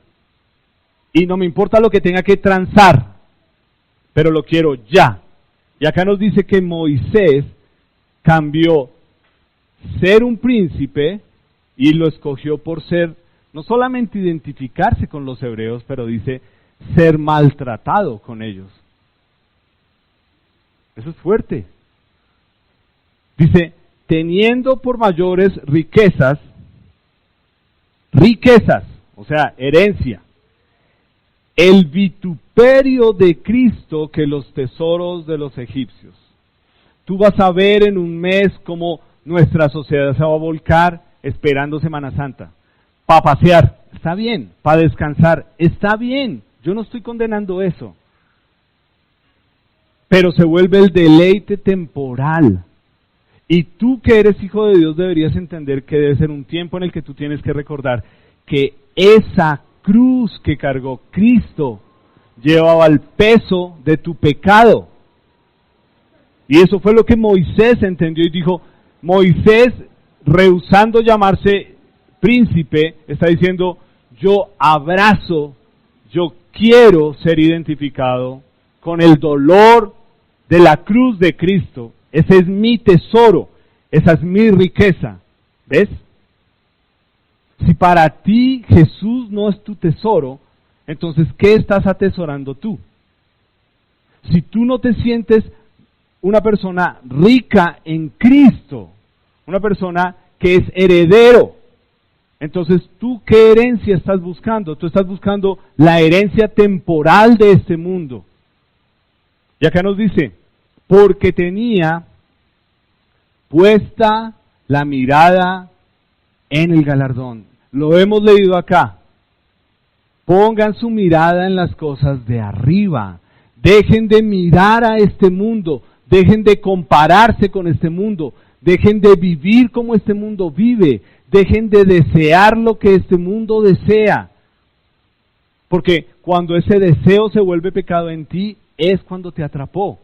y no me importa lo que tenga que transar, pero lo quiero ya. Y acá nos dice que Moisés cambió ser un príncipe y lo escogió por ser, no solamente identificarse con los hebreos, pero dice ser maltratado con ellos. Eso es fuerte. Dice, teniendo por mayores riquezas, o sea, herencia, el vituperio de Cristo que los tesoros de los egipcios. Tú vas a ver en un mes cómo nuestra sociedad se va a volcar esperando Semana Santa. Para pasear, está bien. Para descansar, está bien. Yo no estoy condenando eso. Pero se vuelve el deleite temporal. Y tú que eres hijo de Dios deberías entender que debe ser un tiempo en el que tú tienes que recordar que esa cruz que cargó Cristo llevaba el peso de tu pecado. Y eso fue lo que Moisés entendió y dijo, Moisés, rehusando llamarse príncipe, está diciendo, yo abrazo, yo quiero ser identificado con el dolor de la cruz de Cristo. Ese es mi tesoro, esa es mi riqueza. ¿Ves? Si para ti Jesús no es tu tesoro, entonces ¿qué estás atesorando tú? Si tú no te sientes una persona rica en Cristo, una persona que es heredero, entonces ¿tú qué herencia estás buscando? Tú estás buscando la herencia temporal de este mundo. Y acá nos dice, porque tenía puesta la mirada en el galardón. Lo hemos leído acá. Pongan su mirada en las cosas de arriba. Dejen de mirar a este mundo. Dejen de compararse con este mundo. Dejen de vivir como este mundo vive. Dejen de desear lo que este mundo desea. Porque cuando ese deseo se vuelve pecado en ti, es cuando te atrapó.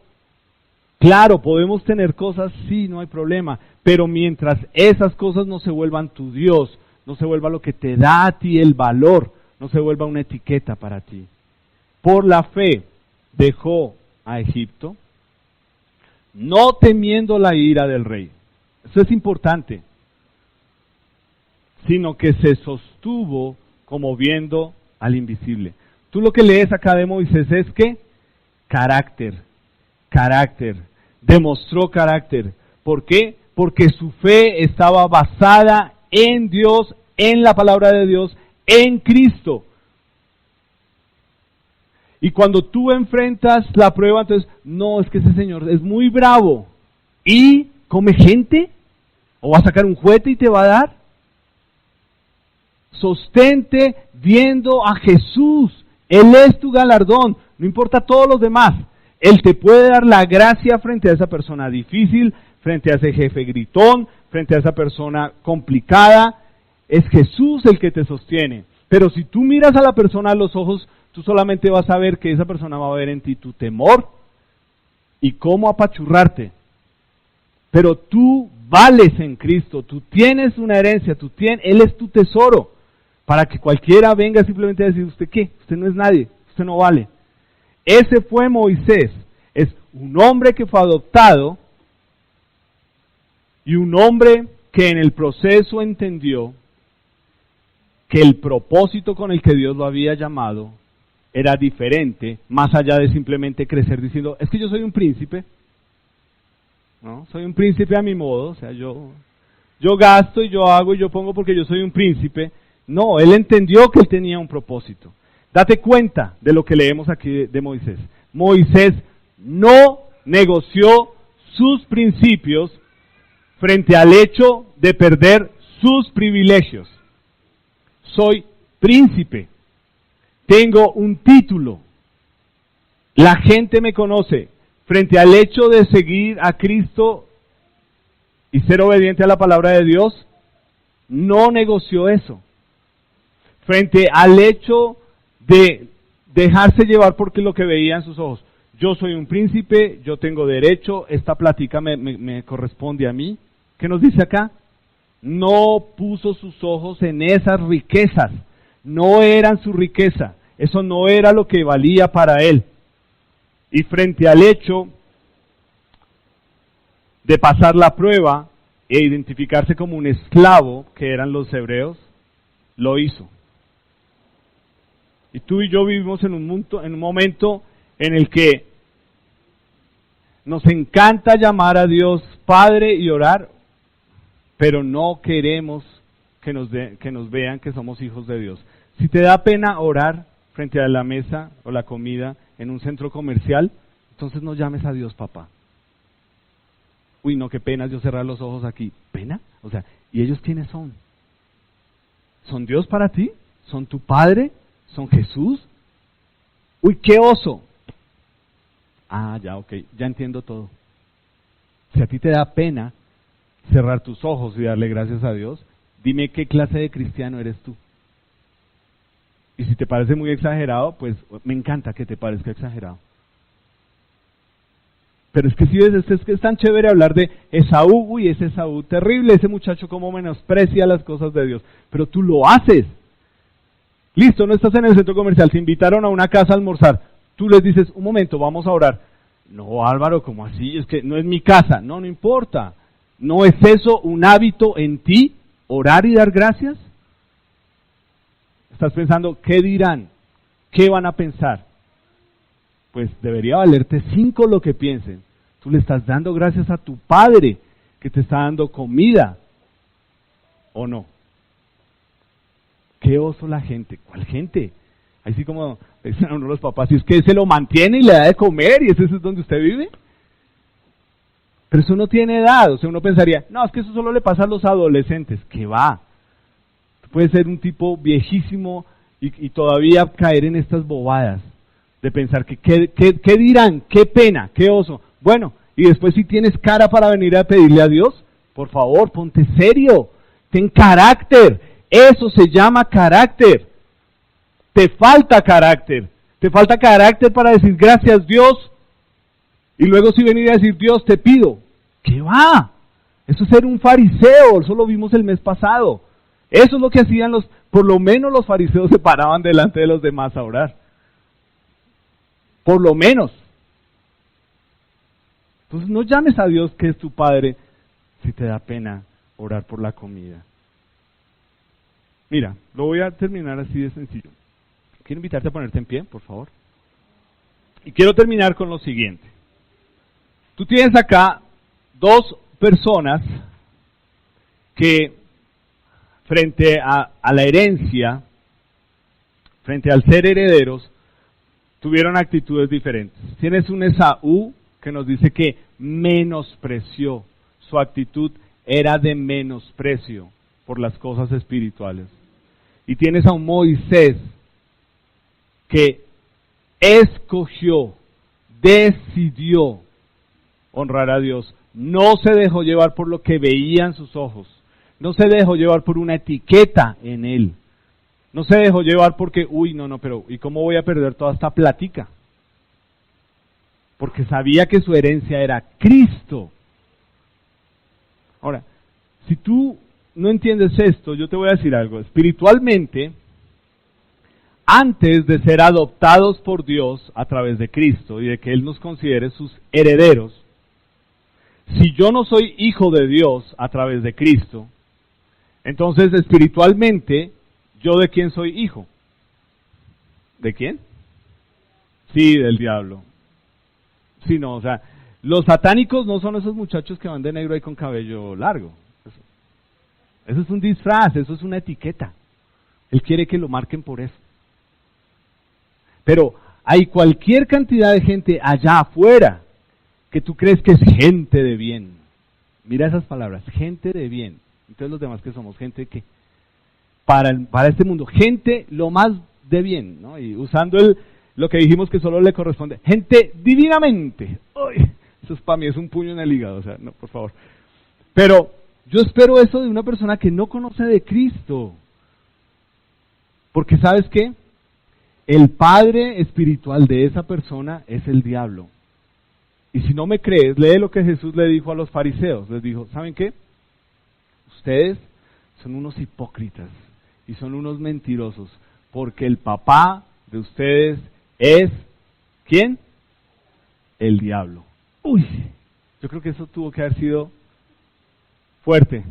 Claro, podemos tener cosas, sí, no hay problema, pero mientras esas cosas no se vuelvan tu Dios, no se vuelva lo que te da a ti el valor, no se vuelva una etiqueta para ti. Por la fe dejó a Egipto, no temiendo la ira del rey. Eso es importante. Sino que se sostuvo como viendo al invisible. Tú lo que lees acá de Moisés es que carácter. Demostró carácter. ¿Por qué? Porque su fe estaba basada en Dios, en la palabra de Dios, en Cristo. Y cuando tú enfrentas la prueba, entonces, no, es que ese señor es muy bravo. ¿Y come gente? ¿O va a sacar un juguete y te va a dar? Sostente viendo a Jesús. Él es tu galardón. No importa todos los demás. Él te puede dar la gracia frente a esa persona difícil, frente a ese jefe gritón, frente a esa persona complicada. Es Jesús el que te sostiene. Pero si tú miras a la persona a los ojos, tú solamente vas a ver que esa persona va a ver en ti tu temor y cómo apachurrarte. Pero tú vales en Cristo, tú tienes una herencia, Él es tu tesoro, para que cualquiera venga simplemente a decir, ¿usted qué? Usted no es nadie, usted no vale. Ese fue Moisés, es un hombre que fue adoptado y un hombre que en el proceso entendió que el propósito con el que Dios lo había llamado era diferente, más allá de simplemente crecer diciendo, es que yo soy un príncipe, ¿no? Soy un príncipe a mi modo, o sea, yo gasto y yo hago y yo pongo porque yo soy un príncipe. No, él entendió que él tenía un propósito. Date cuenta de lo que leemos aquí de Moisés. Moisés no negoció sus principios frente al hecho de perder sus privilegios. Soy príncipe, tengo un título, la gente me conoce. Frente al hecho de seguir a Cristo y ser obediente a la palabra de Dios, no negoció eso. Frente al hecho de dejarse llevar porque lo que veía en sus ojos, yo soy un príncipe, yo tengo derecho, esta plática me corresponde a mí. ¿Qué nos dice acá? No puso sus ojos en esas riquezas, no eran su riqueza, eso no era lo que valía para él. Y frente al hecho de pasar la prueba e identificarse como un esclavo, que eran los hebreos, lo hizo. Y tú y yo vivimos en un momento en el que nos encanta llamar a Dios Padre y orar, pero no queremos que nos vean que somos hijos de Dios. Si te da pena orar frente a la mesa o la comida en un centro comercial, entonces no llames a Dios papá. Uy, no, qué pena yo cerrar los ojos aquí. ¿Pena? O sea, ¿y ellos quiénes son? ¿Son Dios para ti? ¿Son tu Padre? ¿Son Jesús? Uy, qué oso. Ah, ya, ok, ya entiendo todo. Si a ti te da pena cerrar tus ojos y darle gracias a Dios, dime qué clase de cristiano eres tú. Y si te parece muy exagerado, pues me encanta que te parezca exagerado. Pero es que si ves, es que es tan chévere hablar de Esaú, uy, ese Esaú terrible, ese muchacho como menosprecia las cosas de Dios, pero tú lo haces. Listo, no estás en el centro comercial, te invitaron a una casa a almorzar, tú les dices, un momento, vamos a orar. No, Álvaro, ¿cómo así? Es que no es mi casa. No, no importa. ¿No es eso un hábito en ti, orar y dar gracias? Estás pensando, ¿qué dirán? ¿Qué van a pensar? Pues debería valerte 5 lo que piensen. Tú le estás dando gracias a tu Padre que te está dando comida, ¿o no? Qué oso la gente. ¿Cuál gente? Así como dicen a uno los papás, si es que se lo mantiene y le da de comer y ese es donde usted vive. Pero eso no tiene edad, o sea, uno pensaría, no, es que eso solo le pasa a los adolescentes. ¿Qué va? Puede ser un tipo viejísimo y todavía caer en estas bobadas de pensar que ¿qué dirán? ¿Qué pena? ¿Qué oso? Bueno, y después si tienes cara para venir a pedirle a Dios, por favor, ponte serio, ten carácter, eso se llama carácter. Te falta carácter para decir gracias Dios, y luego si venir a decir Dios te pido. ¿Qué va? Eso es ser un fariseo, eso lo vimos el mes pasado. Eso es lo que hacían por lo menos los fariseos se paraban delante de los demás a orar. Por lo menos. Entonces no llames a Dios que es tu Padre si te da pena orar por la comida. Mira, lo voy a terminar así de sencillo. Quiero invitarte a ponerte en pie, por favor. Y quiero terminar con lo siguiente. Tú tienes acá 2 personas que frente a la herencia, frente al ser herederos, tuvieron actitudes diferentes. Tienes un Esaú que nos dice que menospreció, su actitud era de menosprecio por las cosas espirituales. Y tienes a un Moisés que escogió, decidió honrar a Dios. No se dejó llevar por lo que veían sus ojos. No se dejó llevar por una etiqueta en él. No se dejó llevar porque, pero ¿y cómo voy a perder toda esta plática? Porque sabía que su herencia era Cristo. Ahora, si tú no entiendes esto, yo te voy a decir algo. Espiritualmente, antes de ser adoptados por Dios a través de Cristo y de que Él nos considere sus herederos, si yo no soy hijo de Dios a través de Cristo, entonces espiritualmente, ¿yo de quién soy hijo? ¿De quién? Sí, del diablo. Sí, no, o sea, los satánicos no son esos muchachos que van de negro ahí con cabello largo. Eso es un disfraz, eso es una etiqueta. Él quiere que lo marquen por eso. Pero hay cualquier cantidad de gente allá afuera que tú crees que es gente de bien. Mira esas palabras, gente de bien. Entonces los demás que somos, gente que para este mundo, gente lo más de bien, ¿no? Y usando lo que dijimos que solo le corresponde, gente divinamente. Uy, eso es para mí es un puño en el hígado, o sea, no, por favor. Pero yo espero eso de una persona que no conoce de Cristo. Porque ¿sabes qué? El padre espiritual de esa persona es el diablo. Y si no me crees, lee lo que Jesús le dijo a los fariseos. Les dijo, ¿saben qué? Ustedes son unos hipócritas y son unos mentirosos, porque el papá de ustedes es, ¿quién? El diablo. Uy, yo creo que eso tuvo que haber sido fuerte.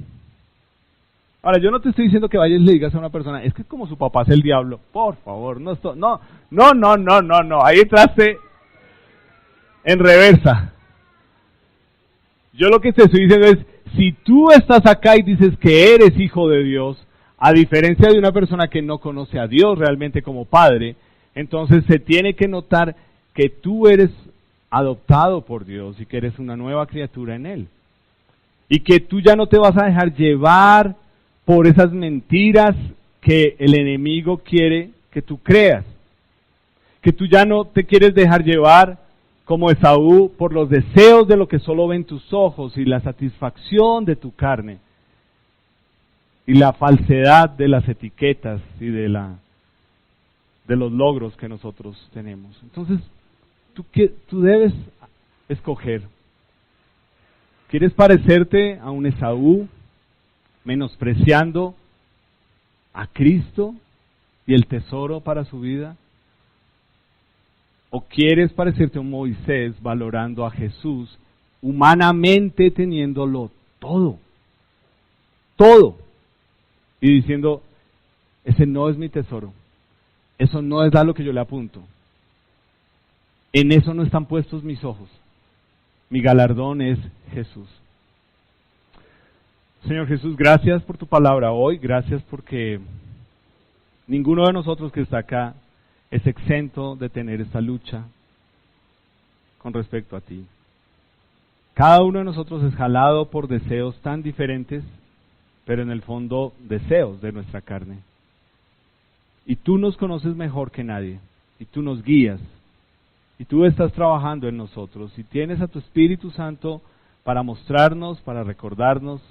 Ahora, yo no te estoy diciendo que vayas y le digas a una persona, es que como su papá es el diablo, por favor, no, ahí entraste en reversa. Yo lo que te estoy diciendo es, si tú estás acá y dices que eres hijo de Dios, a diferencia de una persona que no conoce a Dios realmente como padre, entonces se tiene que notar que tú eres adoptado por Dios y que eres una nueva criatura en Él. Y que tú ya no te vas a dejar llevar por esas mentiras que el enemigo quiere que tú creas. Que tú ya no te quieres dejar llevar como Esaú por los deseos de lo que solo ven tus ojos y la satisfacción de tu carne. Y la falsedad de las etiquetas y de los logros que nosotros tenemos. Entonces, tú debes escoger. ¿Quieres parecerte a un Esaú, menospreciando a Cristo y el tesoro para su vida? ¿O quieres parecerte a un Moisés, valorando a Jesús, humanamente teniéndolo todo? Todo. Y diciendo, ese no es mi tesoro. Eso no es a lo que yo le apunto. En eso no están puestos mis ojos. Mi galardón es Jesús. Señor Jesús, gracias por tu palabra hoy. Gracias porque ninguno de nosotros que está acá es exento de tener esta lucha con respecto a ti. Cada uno de nosotros es jalado por deseos tan diferentes, pero en el fondo deseos de nuestra carne. Y tú nos conoces mejor que nadie, y tú nos guías, y tú estás trabajando en nosotros, y tienes a tu Espíritu Santo para mostrarnos, para recordarnos,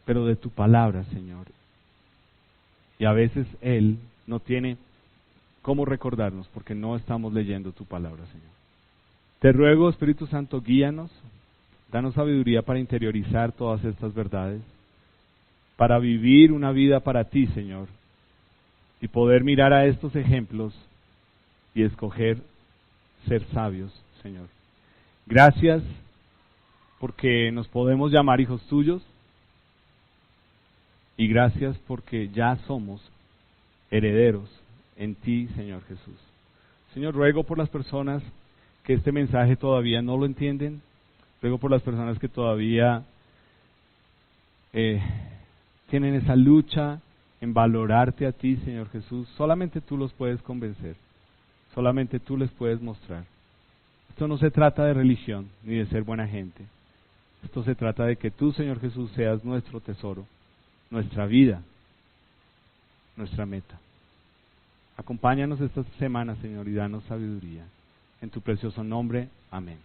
pero de tu palabra, Señor. Y a veces Él no tiene cómo recordarnos, porque no estamos leyendo tu palabra, Señor. Te ruego, Espíritu Santo, guíanos, danos sabiduría para interiorizar todas estas verdades, para vivir una vida para ti, Señor, y poder mirar a estos ejemplos y escoger ser sabios, Señor. Gracias porque nos podemos llamar hijos tuyos, y gracias porque ya somos herederos en ti, Señor Jesús. Señor, ruego por las personas que este mensaje todavía no lo entienden, ruego por las personas que todavía tienen esa lucha en valorarte a ti, Señor Jesús. Solamente tú los puedes convencer, solamente tú les puedes mostrar. Esto no se trata de religión ni de ser buena gente. Esto se trata de que tú, Señor Jesús, seas nuestro tesoro, nuestra vida, nuestra meta. Acompáñanos esta semana, Señor, y danos sabiduría. En tu precioso nombre, amén.